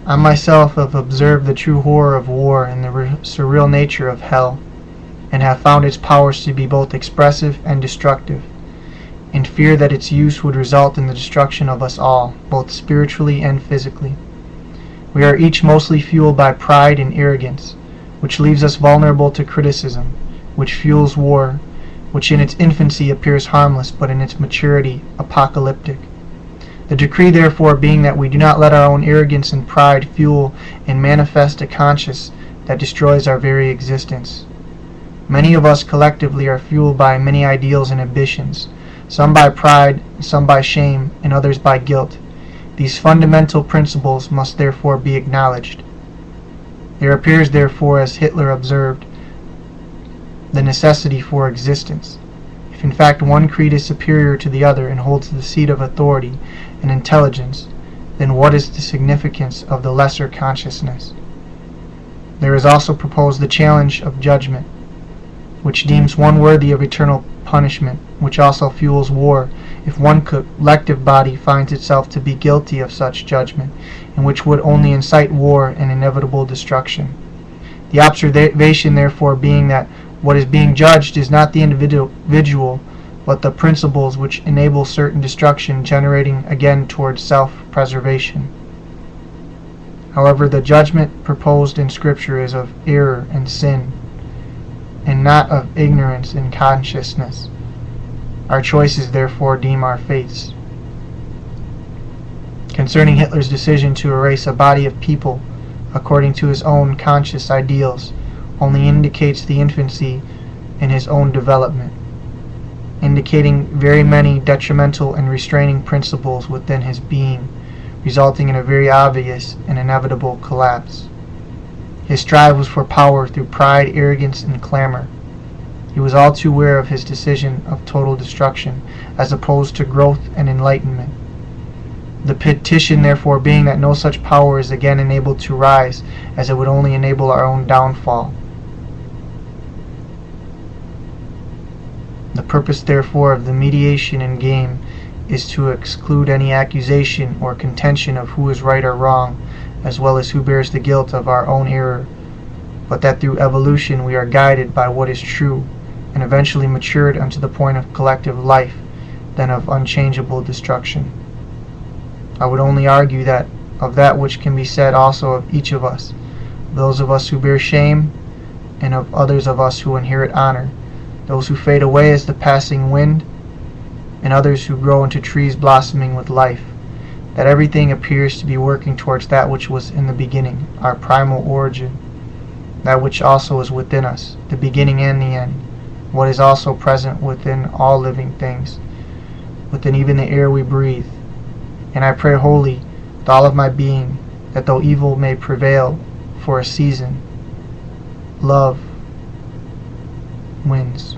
I myself have observed the true horror of war and the surreal nature of hell, and have found its powers to be both expressive and destructive, and fear that its use would result in the destruction of us all, both spiritually and physically. We are each mostly fueled by pride and arrogance, which leaves us vulnerable to criticism, which fuels war, which in its infancy appears harmless, but in its maturity apocalyptic. The decree therefore being that we do not let our own arrogance and pride fuel and manifest a conscience that destroys our very existence. Many of us collectively are fueled by many ideals and ambitions, some by pride, some by shame, and others by guilt. These fundamental principles must therefore be acknowledged. There appears therefore, as Hitler observed, the necessity for existence. If in fact one creed is superior to the other and holds the seat of authority and intelligence, then what is the significance of the lesser consciousness? There is also proposed the challenge of judgment, which deems one worthy of eternal punishment, which also fuels war if one collective body finds itself to be guilty of such judgment, and which would only incite war and inevitable destruction. The observation therefore being that what is being judged is not the individual, but the principles which enable certain destruction, generating again towards self-preservation. However, the judgment proposed in Scripture is of error and sin, and not of ignorance and consciousness. Our choices therefore deem our fates. Concerning Hitler's decision to erase a body of people according to his own conscious ideals, only indicates the infancy in his own development, indicating very many detrimental and restraining principles within his being, resulting in a very obvious and inevitable collapse. His strive was for power through pride, arrogance, and clamor. He was all too aware of his decision of total destruction, as opposed to growth and enlightenment. The petition therefore being that no such power is again enabled to rise, as it would only enable our own downfall. The purpose therefore of the mediation and game is to exclude any accusation or contention of who is right or wrong, as well as who bears the guilt of our own error, but that through evolution we are guided by what is true, and eventually matured unto the point of collective life, than of unchangeable destruction. I would only argue that of that which can be said also of each of us, those of us who bear shame, and of others of us who inherit honor, those who fade away as the passing wind, and others who grow into trees blossoming with life, that everything appears to be working towards that which was in the beginning, our primal origin, that which also is within us, the beginning and the end, what is also present within all living things, within even the air we breathe. And I pray wholly with all of my being that though evil may prevail for a season, love wins.